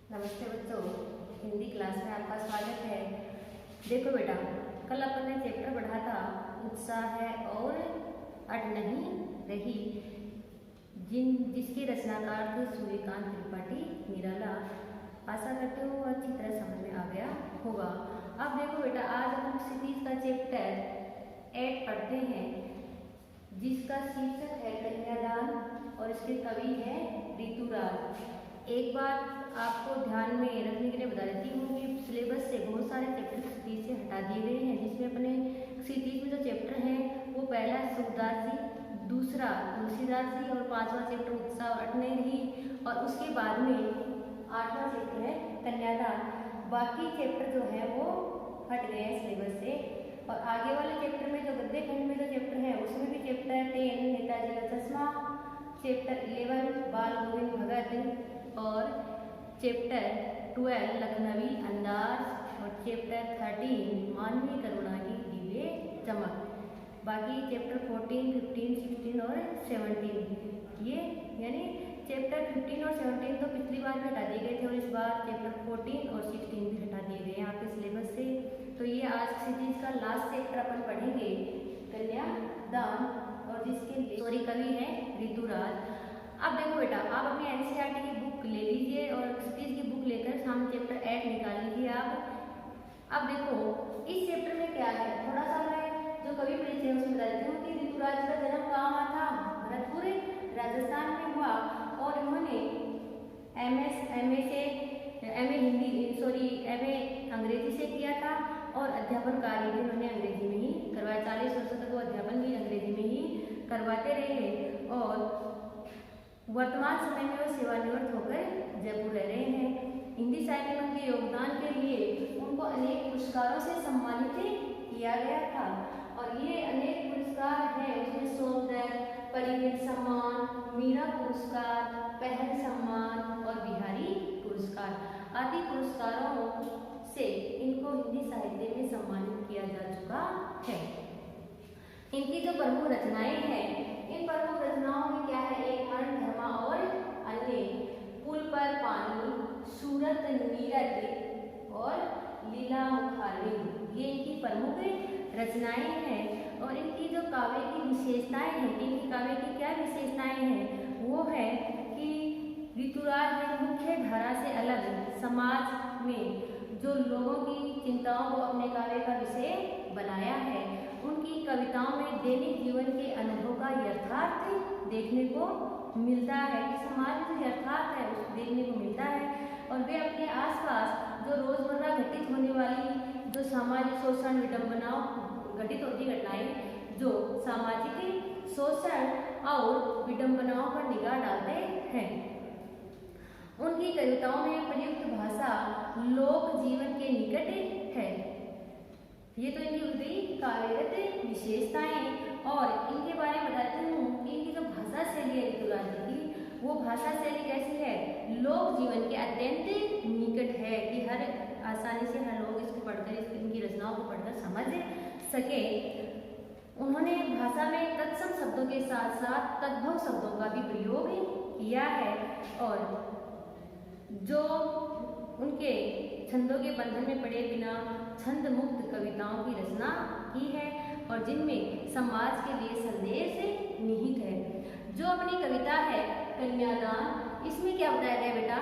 नमस्ते बच्चों, हिंदी क्लास में आपका स्वागत है। देखो बेटा, कल अपन ने चैप्टर पढ़ा था उत्साह है और अट नहीं रही, जिसके रचनाकार थे सूर्यकांत त्रिपाठी निराला। आशा करते हो अच्छी तरह समझ में आ गया होगा। अब देखो बेटा, आज हम क्षितिज का चैप्टर 8 पढ़ते हैं, जिसका शीर्षक है कन्यादान और इसके कवि है ऋतुराज। एक बात आपको ध्यान में रखने के लिए बता देती हूँ कि सिलेबस से बहुत सारे चैप्टर क्षितिज से हटा दिए गए हैं, जिसमें अपने क्षितिज में जो चैप्टर है वो पहला सूरदास जी, दूसरा तुलसीदास जी और पांचवा चैप्टर उत्साह और अट नहीं रही, और उसके बाद में 8वां चैप्टर है कन्यादान। बाकी चैप्टर जो है वो हट गए हैं सिलेबस से। और आगे वाले चैप्टर में जो गद्य खंड में जो चैप्टर है उसमें भी चैप्टर 10 नेताजी का चश्मा, चैप्टर 11 बाल गोविंद भगत और चैप्टर 12 लखनवी अंदाज और चैप्टर 13 मानवीय करुणा की दिव्य चमक। बाकी चैप्टर 14, 15, 16 और 17 ये यानी चैप्टर 15 और 17 तो पिछली बार भी हटा दिए गए थे और इस बार चैप्टर 14 और 16 भी हटा दिए गए हैं आपके सिलेबस से। तो ये आज क्षितिज का लास्ट चैप्टर अपन पढ़ेंगे कन्यादान, और जिसके कवि है ऋतुराज। अब देखो बेटा, आप अपनी एनसीईआरटी की बुक ले लीजिए और क्षितिज की बुक लेकर सामने चैप्टर 8 निकाल लीजिए आप। अब देखो इस चैप्टर में क्या है, थोड़ा सा मैं जो कवि परिचय है उसमें बता देती हूँ कि ऋतुराज का जन्म कहाँ हुआ था, भरतपुर राजस्थान में हुआ, और इन्होंने एमए अंग्रेजी से किया था और अध्यापन कार्य भी उन्होंने अंग्रेजी में ही करवाया। 40 वर्षों तक वो अध्यापन भी अंग्रेजी में ही करवाते रहे और वर्तमान समय में वो सेवानिवृत्त होकर जयपुर रह रहे हैं। हिंदी साहित्य में उनके योगदान के लिए उनको अनेक पुरस्कारों से सम्मानित किया गया था, और ये अनेक पुरस्कार हैं उसमें सोमदत्त, परिवेश सम्मान, मीरा पुरस्कार, पहल सम्मान और बिहारी पुरस्कार आदि पुरस्कारों से इनको हिंदी साहित्य में सम्मानित किया जा चुका है। इनकी जो प्रमुख रचनाएं हैं, इन प्रमुख रचनाओं में क्या है, एक मरण धर्मा और अन्य, पुल पर पानी, सूरत नीरद और लीला मुखारविंद, ये इनकी प्रमुख रचनाएं हैं। और इनकी जो काव्य की विशेषताएं हैं, इनकी काव्य की क्या विशेषताएं हैं, वो है कि ऋतुराज ने मुख्य धारा से अलग समाज में जो लोगों की चिंताओं को अपने काव्य का विषय बनाया है। उनकी कविताओं में दैनिक जीवन के अनुभव का यथार्थ देखने को मिलता है, कि समाज में जो यथार्थ है उसको देखने को मिलता है, और वे अपने आसपास जो रोजमर्रा घटित होने वाली जो सामाजिक शोषण विडंबनाओं घटित होती घटनाएं, जो सामाजिक शोषण और विडंबनाओं पर निगाह डालते हैं। उनकी कविताओं में प्रयुक्त भाषा लोक जीवन के निकट है। ये तो इनकी उतरी काव्यगत विशेषताएं, और इनके बारे में बताती हूँ कि इनकी जो भाषा शैली है ऋतुराज जी की, वो भाषा शैली कैसी है, लोक जीवन के अत्यंत निकट है, कि हर आसानी से हर लोग इसको पढ़कर इनकी रचनाओं को पढ़कर समझ सके। उन्होंने भाषा में तत्सम शब्दों के साथ साथ तद्भव शब्दों का भी प्रयोग किया है, और जो उनके छंदों के बंधन में पड़े बिना छंद मुक्त कविताओं की रचना की है, और जिनमें समाज के लिए संदेश निहित है। जो अपनी कविता है कन्यादान, इसमें क्या बताया गया बेटा,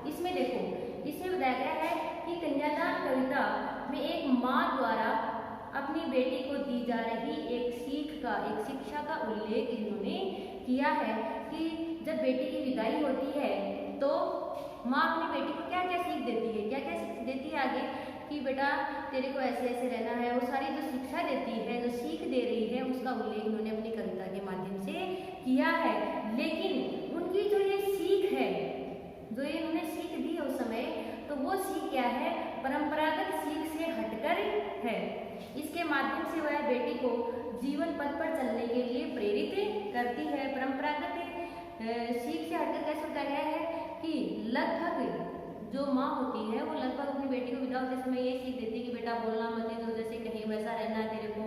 इसमें देखो, इसमें बताया गया है कि कन्यादान कविता में एक माँ द्वारा अपनी बेटी को दी जा रही एक शिक्षा का उल्लेख इन्होंने किया है, कि जब बेटी की विदाई होती है तो माँ अपनी बेटी को क्या क्या सीख देती है, क्या क्या सीख देती है आगे, कि बेटा तेरे को ऐसे ऐसे रहना है, वो सारी जो शिक्षा देती है, जो सीख दे रही है, उसका उल्लेख उन्होंने अपनी कविता के माध्यम से किया है। लेकिन उनकी जो ये सीख है, जो ये उन्होंने सीख दी है उस समय, तो वो सीख क्या है, परंपरागत सीख से हटकर है। इसके माध्यम से वह बेटी को जीवन पथ पर चलने के लिए प्रेरित करती है। परंपरागत सीख से हटकर कैसे बताया गया है कि लगभग जो माँ होती है वो लगभग अपनी बेटी को विदा होते समय ये सीख देती है कि बेटा बोलना मत, तो जैसे कहीं वैसा रहना है तेरे को,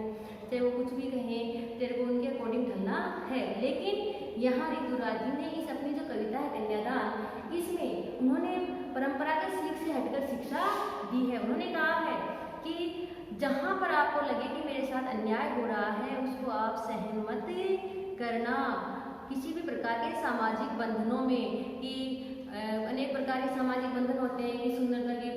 चाहे वो कुछ भी कहें तेरे को उनके अकॉर्डिंग ढलना है। लेकिन यहाँ ऋतुराज जी ने इस अपनी जो कविता है कन्यादान, इसमें उन्होंने परंपरागत सीख से हटकर शिक्षा दी है। उन्होंने कहा है कि जहाँ पर आपको लगे कि मेरे साथ अन्याय हो रहा है उसको आप सहन मत करना। किसी भी प्रकार के सामाजिक बंधनों में कि अनेक प्रकार के सामाजिक बंधन होते हैं कि सुंदरता के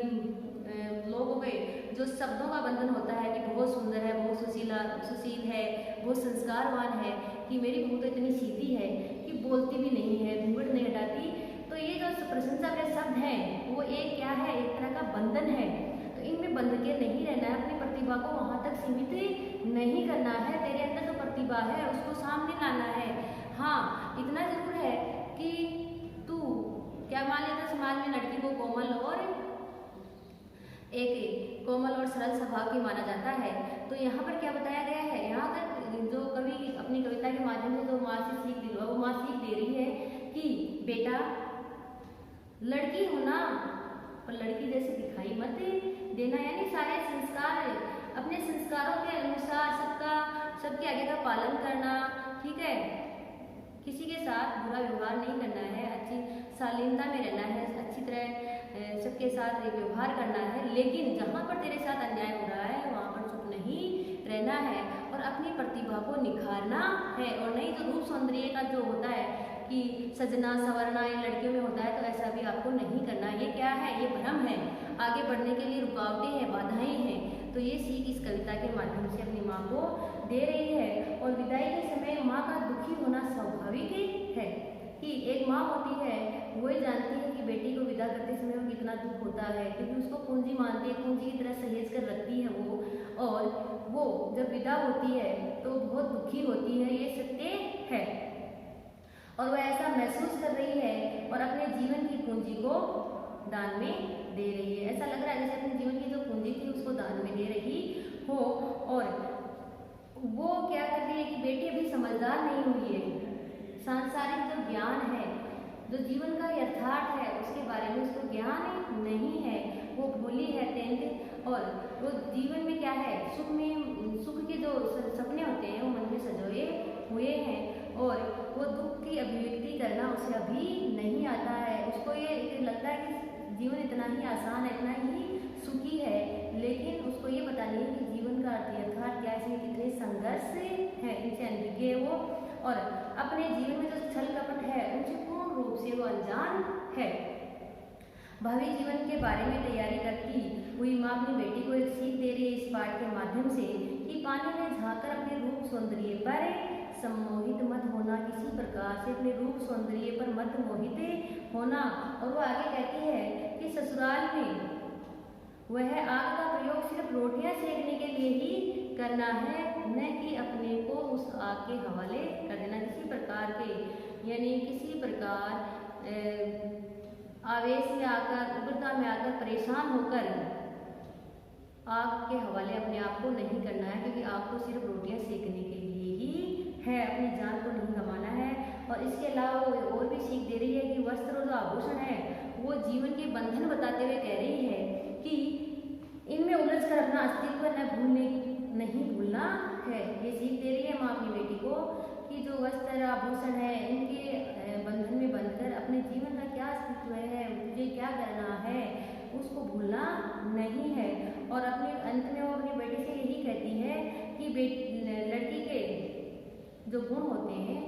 लोग हो गए, जो शब्दों का बंधन होता है कि बहुत सुंदर है, बहुत सुशील है, बहुत संस्कारवान है, कि मेरी बहू तो इतनी सीधी है कि बोलती भी नहीं है, घूंघट नहीं हटाती। तो ये जो प्रशंसा के शब्द हैं वो एक क्या है, एक तरह का बंधन है। तो इनमें बंध के नहीं रहना है, अपनी प्रतिभा को वहाँ तक सीमित नहीं करना है। तेरे अंदर जो प्रतिभा है उसको सामने लाना है। हाँ, इतना जरूर है कि तू क्या मान लेता, समाज में लड़की को कोमल और सरल स्वभाव की माना जाता है। तो यहाँ पर क्या बताया गया है, यहाँ पर जो कवि अपनी कविता के माध्यम से जो माँ से सीख दिलवा, वो माँ सीख दे रही है कि बेटा लड़की हो ना, पर लड़की जैसे दिखाई मत देना। यानी सारे संस्कार, अपने संस्कारों के अनुसार सबके आगे का पालन करना, ठीक है। किसी के साथ बुरा व्यवहार नहीं करना है, अच्छी शालीनता में रहना है, अच्छी तरह सबके साथ व्यवहार करना है। लेकिन जहाँ पर तेरे साथ अन्याय हो रहा है वहाँ पर चुप नहीं रहना है और अपनी प्रतिभा को निखारना है। और नहीं तो रूप सौंदर्य का जो होता है कि सजना संवरना ये लड़कियों में होता है, तो ऐसा भी आपको नहीं करना। ये क्या है, ये भ्रम है, आगे बढ़ने के लिए रुकावटें हैं, बाधाएं हैं। तो ये सीख इस कविता के माध्यम से अपनी माँ को दे रही है। और विदाई के समय माँ का दुखी होना स्वाभाविक है कि एक माँ होती है वो ही जानती है कि बेटी को विदा करते समय वो कितना दुख होता है, क्योंकि उसको पूंजी मानती है, पूंजी की तरह सहेज कर रखती है वो, और वो जब विदा होती है तो बहुत दुखी होती है, ये सत्य है। और वह ऐसा महसूस कर रही है और अपने जीवन की पूंजी को दान में दे रही है। ऐसा लग रहा है जैसे अपने जीवन की जो पूंजी थी उसको दान में दे रही हो। और वो क्या कर रही है कि बेटी अभी समझदार नहीं हुई है, सांसारिक जो ज्ञान है, जो जीवन का यथार्थ है उसके बारे में उसको ज्ञान नहीं है, वो भोली है, तेंद। और वो जीवन में क्या है, सुख के जो सपने होते हैं वो मन में सजोए हुए हैं, और वो दुख की अभिव्यक्ति करना उसे अभी नहीं आता है। उसको ये लगता है कि जीवन इतना ही आसान है, इतना ही सुखी है, लेकिन उसको ये पता नहीं है कि जीवन का यथार्थ क्या है, इसमें कितने संघर्ष है, इनसे अनभिज्ञ है वो। और अपने जीवन में जो छल कपट है उनसे पूर्ण रूप से वो अनजान है। भावी जीवन के बारे में तैयारी करती हुई माँ अपनी बेटी को एक सीख दे रही है इस पाठ के माध्यम से कि पानी में झांककर अपने रूप सौंदर्य पर सम्मोहित मत होना, किसी प्रकार से अपने रूप सौंदर्य पर मत मोहित होना। और वो आगे कहती है कि ससुराल में वह आग का प्रयोग सिर्फ रोटियां सेकने के लिए ही करना है, न कि अपने को उस आग के हवाले कर देना। किसी प्रकार के यानी किसी प्रकार आवेश में आकर, उग्रता में आकर, परेशान होकर आग के हवाले अपने आप को नहीं करना है, क्योंकि आग को सिर्फ रोटियां सेकने के लिए ही है, अपनी जान को नहीं गंवाना है। और इसके अलावा वो और भी सीख दे रही है कि वस्त्र और जो आभूषण है वो जीवन के बंधन बताते हुए कह रही है कि इनमें उलझ कर अपना अस्तित्व नहीं भूलना है। ये सीख दे रही है माँ अपनी बेटी को कि जो वस्त्र आभूषण है इनके बंधन में बंधकर अपने जीवन का क्या अस्तित्व है, मुझे क्या करना है, उसको भूलना नहीं है। और अपने अंत में वो अपनी बेटी से यही कहती है कि लड़की के जो गुण होते हैं,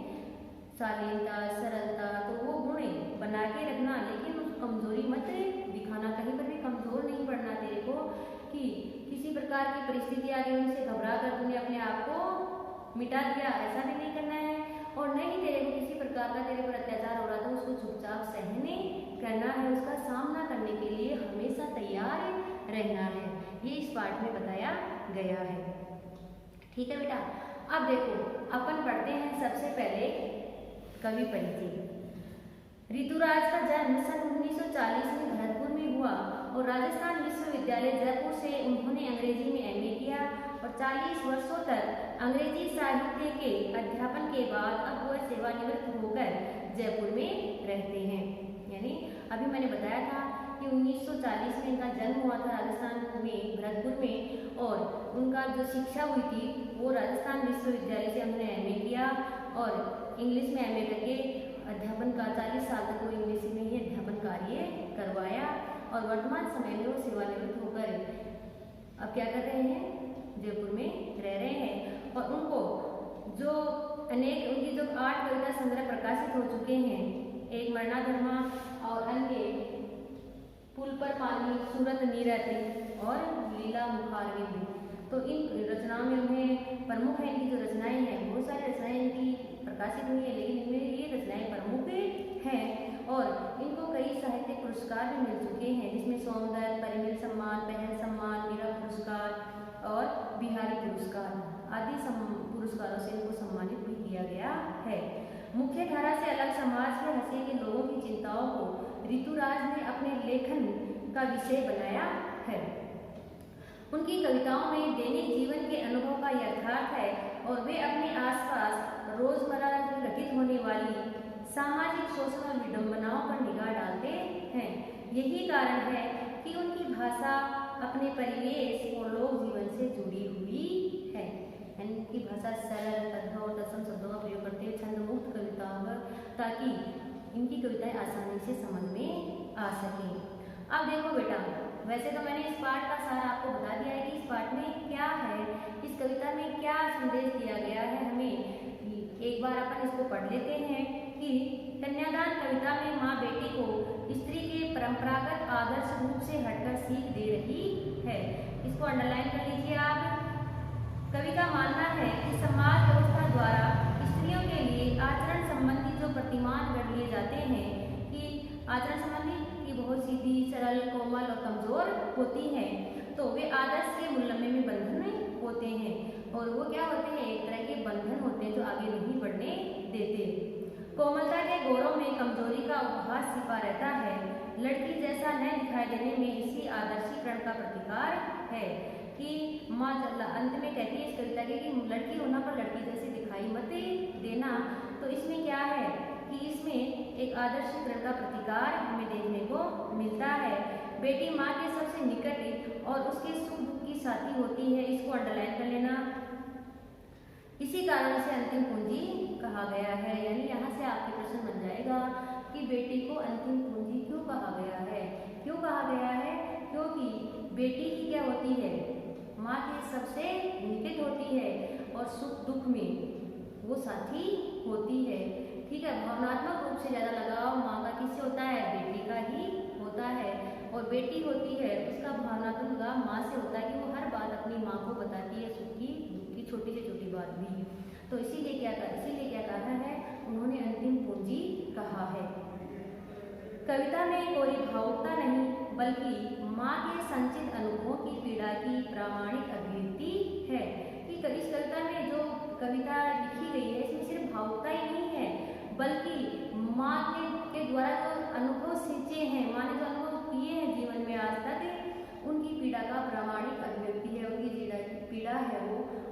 शालीनता, सरलता, तो वो गुण बना के रखना, लेकिन उस कमजोरी मत दिखाना, कहीं पर भी कमजोर नहीं पड़ना तेरे को, कि किसी प्रकार की परिस्थिति आ गई उनसे घबरा कर तूने अपने आप को मिटा दिया, ऐसा भी नहीं करना है। और नहीं तेरे को किसी प्रकार का तेरे पर अत्याचार हो रहा था उसको चुपचाप सहने करना है, उसका सामना करने के लिए हमेशा तैयार रहना है। ये इस पाठ में बताया गया है। ठीक है बेटा, अब देखो अपन पढ़ते हैं सबसे पहले कवि परिचय। ऋतुराज का जन्म सन 1940 में भरतपुर में हुआ और राजस्थान विश्वविद्यालय जयपुर से उन्होंने अंग्रेजी में एमए किया और 40 वर्षों तक अंग्रेजी साहित्य के अध्यापन के बाद अब वह सेवानिवृत्त होकर जयपुर में रहते हैं। यानी अभी मैंने बताया था कि 1940 में इनका जन्म हुआ था राजस्थान में भरतपुर में, और उनका जो शिक्षा हुई थी वो राजस्थान विश्वविद्यालय से उन्होंने एमए किया और इंग्लिश में एमए करके अध्यापन का 40 साल तक वो इंग्लिश में ही अध्यापन कार्य करवाया। वर्तमान समय में वो सेवानिवृत्त होकर अब क्या कर रहे हैं, जयपुर में रह रहे हैं। और उनको जो अनेक उनकी जो 8 कविता संग्रह प्रकाशित हो चुके हैं, एक मरणाधर्मा और अन्य पुल पर पानी, सूरत नीरत और लीला मुखारविंद। तो इन रचनाओं में उन्हें प्रमुख है, इनकी जो रचनाएं हैं, बहुत सारी रचनाएं इनकी प्रकाशित हुई है, लेकिन इनमें ये रचनाएं प्रमुख हैं और इनको कई साहित्यिक पुरस्कार भी मिल चुके हैं, जिसमें सोमदत्त, परिमल सम्मान, पहल सम्मान, मीरा पुरस्कार और बिहारी पुरस्कार आदि पुरस्कारों से इनको सम्मानित भी किया गया है। मुख्य धारा से अलग समाज के हंसे के लोगों की चिंताओं को ऋतुराज ने अपने लेखन का विषय बनाया है। उनकी कविताओं में दैनिक जीवन के अनुभव का यथार्थ है और वे अपने आसपास रोजमर्रा में घटित होने वाली सामाजिक शोषण और विडंबनाओं पर निगाह डालते हैं। यही कारण है कि उनकी भाषा अपने परिवेश और लोक जीवन से जुड़ी हुई है। इनकी भाषा सरल, तद्भव और तत्सम शब्दों का प्रयोग करते हुए छंद मुक्त कविताओं पर, ताकि इनकी कविताएं आसानी से समझ में आ सके। अब देखो बेटा, वैसे तो मैंने इस पाठ का सारा आपको बता दिया है कि इस पाठ में क्या है, इस कविता में क्या संदेश दिया गया है हमें। एक बार अपन इसको पढ़ लेते हैं कि कन्यादान कविता में माँ बेटी को स्त्री के परंपरागत आदर्श रूप से हटकर सीख दे रही है। इसको अंडरलाइन कर लीजिए आप। कवि का मानना है कि समाज व्यवस्था द्वारा स्त्रियों के लिए आचरण संबंधी जो प्रतिमान गढ़ लिए जाते हैं कि आचरण संबंधी की बहुत सीधी, सरल, कोमल और कमजोर होती हैं, तो वे आदर्श के उल्लंघन में बंधन होते हैं। और वो क्या होते हैं, एक तरह के बंधन होते हैं जो आगे नहीं बढ़ने देते। कोमलता के गौरव में कमजोरी का उपहास छिपा रहता है। लड़की जैसा न दिखाई देने में इसी आदर्शीकरण का प्रतिकार है कि माँ अंत में कहती है इस कविता के कि लड़की होना पर लड़की जैसे दिखाई मत देना। तो इसमें क्या है कि इसमें एक आदर्शीकरण का प्रतिकार हमें देखने को मिलता है। बेटी माँ के सबसे निकट और उसके सुख दुख की साथी होती है, इसको अंडरलाइन कर लेना। इसी कारण से अंतिम पूंजी कहा गया है, यानी यहाँ से आपके प्रश्न बन जाएगा कि बेटी को अंतिम पूंजी क्यों कहा गया है। क्यों कहा गया है? क्योंकि बेटी ही क्या होती है, माँ के सबसे निकट होती है और सुख दुख में वो साथी होती है। ठीक है, भावनात्मक रूप से ज़्यादा लगाव माँ का किससे होता है, बेटी का ही होता है। और बेटी होती है उसका भावनात्मक लगाव माँ से होता है कि वो हर बात अपनी माँ को बताती है, सुख की दुख की, छोटी से छोटी बात भी। तो इसीलिए क्या कहा है, उन्होंने अंतिम पूंजी कहा है। कविता में कोई भावुकता नहीं बल्कि माँ के संचित अनुभवों की पीड़ा की प्रामाणिक अभिव्यक्ति है। कि इस कविता में जो कविता लिखी गई है इसमें सिर्फ भावुकता ही नहीं है, बल्कि माँ के द्वारा जो अनुभव सींचे हैं, माँ ने जो अनुभव किए हैं जीवन में आज तक, उनकी पीड़ा का प्रामाणिक अभिव्यक्ति है। उनकी पीड़ा है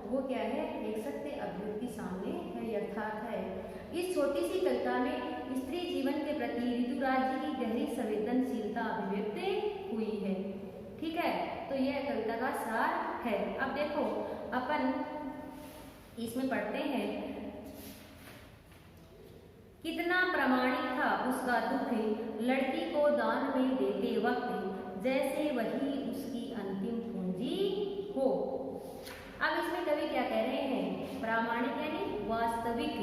वो क्या है, एक सत्य अभिव्यक्ति सामने है, यथार्थ है। इस छोटी सी कविता में स्त्री जीवन के प्रति ऋतुराज जी की गहरी संवेदनशीलता अभिव्यक्त हुई है। ठीक है, तो यह कविता का सार है। अब देखो अपन इसमें पढ़ते हैं, कितना प्रामाणिक था उसका दुख लड़की को दान में देते वक्त, जैसे वही उसकी अंतिम पूंजी हो। अब इसमें कवि क्या कह रहे हैं, प्रामाणिक यानी वास्तविक,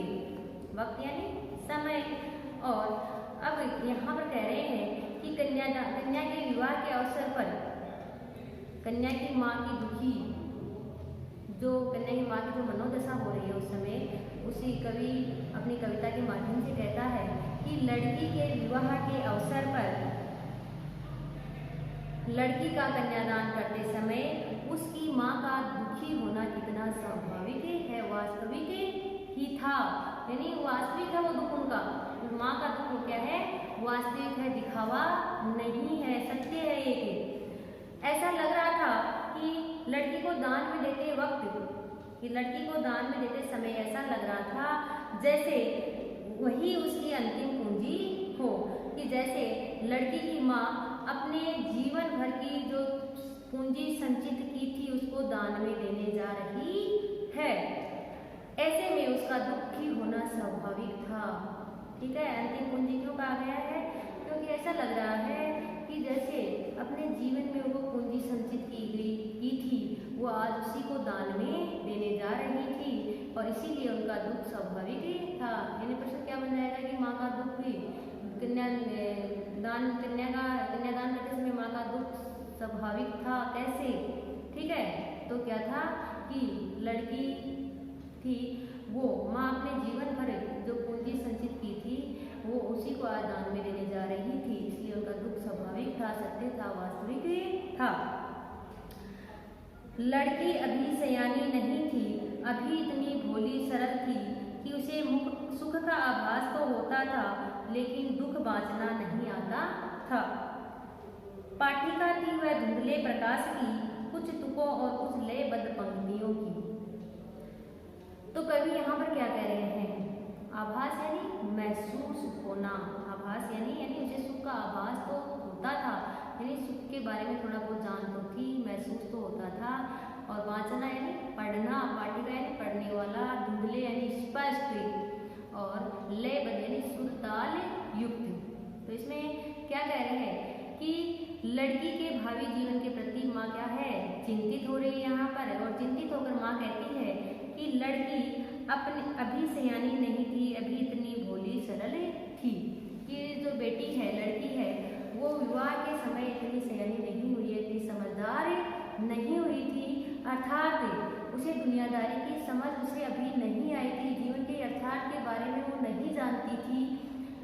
वक्त यानी समय। और अब यहाँ पर कह रहे हैं कि कन्या के विवाह के अवसर पर कन्या की माँ की दुखी, जो कन्या की माँ की जो मनोदशा हो रही है उस समय, उसी कवि अपनी कविता के माध्यम से कहता है कि लड़की के विवाह के अवसर पर लड़की का कन्यादान करते समय उसकी माँ का दुखी होना कितना स्वाभाविक है, वास्तविक ही था। यानी वास्तविक है वो दुख उनका, माँ का दुख क्या है, वास्तविक है, दिखावा नहीं है, सत्य है। एक ऐसा लग रहा था कि लड़की को दान में देते वक्त, कि लड़की को दान में देते समय ऐसा लग रहा था जैसे वही उसकी अंतिम पूंजी हो, कि जैसे लड़की की माँ अपने जीवन भर की जो पूंजी संचित की थी उसको दान में देने जा रही है। ऐसे में उसका दुखी होना स्वाभाविक था। ठीक है, अंतिम पूंजी क्यों कहा गया है, क्योंकि ऐसा लग रहा है कि जैसे अपनी स्वाभाविक था। यानी प्रश्न क्या बन जाएगा कि माँ का दुख भी कन्यादान करते समय माँ का दुख स्वाभाविक था, कैसे? ठीक है, तो क्या था कि लड़की थी वो माँ अपने जीवन भर जो पूंजी संचित की थी वो उसी को आज दान में देने जा रही थी, इसलिए उनका दुख स्वाभाविक था, सत्य था, वास्तविक था। लड़की अभी सयानी नहीं थी, अभी इतनी भोली सरल थी कि उसे सुख का आभास तो होता था लेकिन दुख बांचना नहीं आता था। पाठिका थी वह धुंधले प्रकाश की, कुछ तुकों और कुछ लयबद्ध पंक्तियों की। तो कवि यहाँ पर क्या कह रहे हैं? आभास यानी महसूस होना, आभास यानी उसे सुख का आभास तो होता था, यानी सुख के बारे में थोड़ा बहुत जान तो थी, महसूस तो होता था। और वाचना यानी पढ़ना, पाठिका यानी पढ़ने वाला, धुंधले यानी स्पष्ट, और लयबद्ध यानी सुर ताल युक्त। तो इसमें क्या कह रहे हैं कि लड़की के भावी जीवन के प्रति माँ क्या है? चिंतित हो रही है यहाँ पर, और चिंतित होकर माँ कहती है कि लड़की अपने अभी सयानी नहीं थी, अभी इतनी भोली सरल थी। कि जो बेटी है, लड़की है, वो विवाह के समय इतनी सयानी नहीं हुई है, इतनी समझदार नहीं हुई थी, अर्थात उसे दुनियादारी की समझ उसे अभी नहीं आई थी, जीवन के अर्थात के बारे में वो नहीं जानती थी।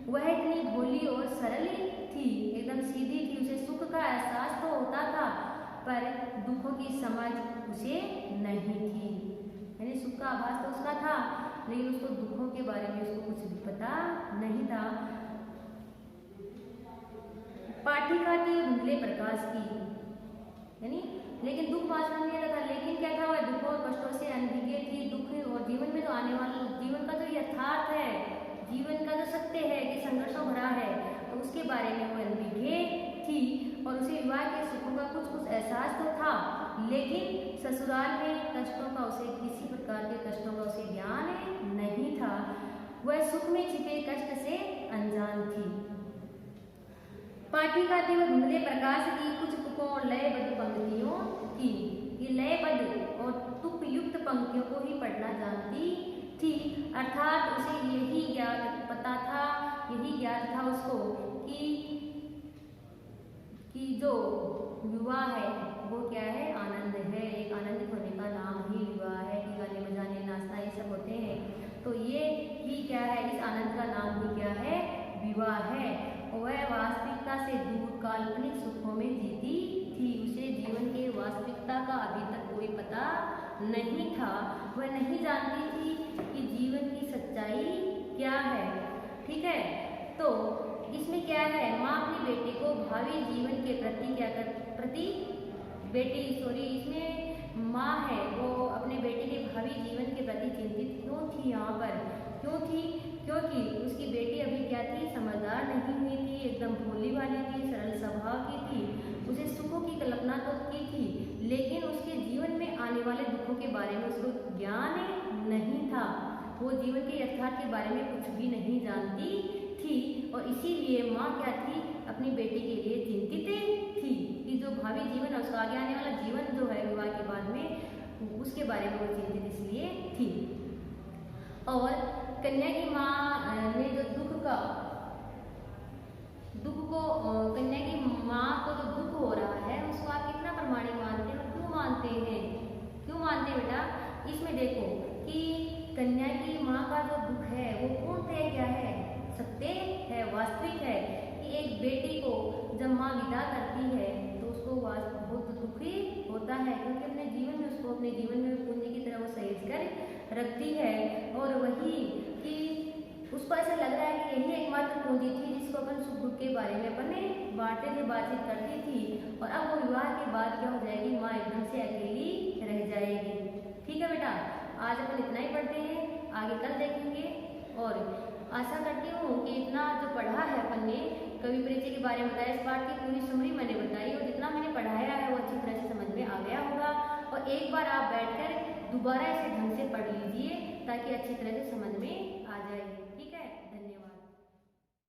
वह इतनी भोली और सरल थी, एकदम सीधी थी, उसे सुख का एहसास तो होता था पर दुखों की समझ उसे नहीं थी। यानी सुख का आभास तो उसका था लेकिन उसको दुखों के बारे में उसको कुछ भी पता नहीं था। पाठिका थी धुंधले प्रकाश की, यानी लेकिन दुख बांचना नहीं था, लेकिन क्या था? वह दुखों और कष्टों से अनभिज्ञ थी। दुख और जीवन में तो आने वाला जीवन का जो यथार्थ है, जीवन का जो सत्य है कि संघर्षों भरा है, तो उसके बारे में वो अनभिज्ञ थी। और उसे विवाह के सुखों का कुछ एहसास तो था, लेकिन ससुराल में कष्टों का उसे किसी प्रकार के कष्टों का उसे ज्ञान नहीं था। वह सुख में छिपे कष्ट से अनजान थी। पाठिका थी वह धुंधले प्रकाश की, कुछ तुकों और लयबद्ध पंक्तियों की। ये लयबद्ध और तुक युक्त पंक्तियों को ही पढ़ना जानती थी, अर्थात उसे यही ज्ञात पता था, यही ज्ञात था उसको कि जो विवाह है वो क्या है? आनंद है। एक आनंदित होने का नाम ही विवाह है कि गाने बजाने नाचना ये सब होते हैं, तो ये ही क्या है? इस आनंद का नाम ही क्या है? विवाह है। वह वास्तविकता से दूर काल्पनिक सुखों में जीती थी, उसे जीवन के वास्तविकता का अभी तक कोई पता नहीं था। वह नहीं जानती थी कि जीवन की सच्चाई क्या है। ठीक है, तो इसमें क्या है? माँ अपनी बेटी को भावी जीवन के प्रति इसमें माँ है वो अपने बेटे के भावी जीवन के प्रति चिंतित क्यों थी? यहाँ पर क्यों थी? क्योंकि उसकी बेटी अभी क्या थी? समझदार नहीं हुई थी, एकदम भोली वाली थी, सरल स्वभाव की थी। उसे सुखों की कल्पना तो की थी, लेकिन उसके जीवन में आने वाले दुखों के बारे में उसको ज्ञान नहीं था। वो जीवन के यथार्थ के बारे में कुछ भी नहीं जानती थी, और इसीलिए माँ क्या थी? अपनी बेटी के लिए चिंतित थी कि जो भावी जीवन है, उसका आगे आने वाला जीवन जो है विवाह के बाद में, उसके बारे में वो चिंतित इसलिए थी। और कन्या की माँ ने जो कन्या की माँ को जो दुख हो रहा है उसको आप कितना प्रमाणिक मानते हो? क्यों मानते हैं? क्यों मानते हैं बेटा? इसमें देखो कि कन्या की माँ का जो दुख है वो पूर्णतः क्या है? सत्य है, वास्तविक है। कि एक बेटी को जब माँ विदा करती है तो उसको बहुत दुखी होता है, क्योंकि अपने जीवन में उसको अपने जीवन में पूंजी की तरह वो सहेज कर रखती है। और वही कि उसको ऐसा लग रहा है कि यही एकमात्र पूंजी थी जिसको अपन सुख दुख के बारे में अपन बांटते थे, बातचीत करती थी, और अब वो विवाह के बाद क्या हो जाएगी? माँ एकदम से अकेली रह जाएगी। ठीक है बेटा, आज अपन इतना ही पढ़ते हैं, आगे कल देखेंगे। और आशा करती हूँ कि इतना जो पढ़ा है अपन ने, कवि परिचय के बारे में बताया, इस पाठ की पूरी समरी मैंने बताई, और जितना मैंने पढ़ाया है वो अच्छी तरह से समझ में आ गया होगा। और एक बार आप बैठकर दोबारा इसे ढंग से पढ़ लीजिए ताकि अच्छी तरह से समझ में आ जाए।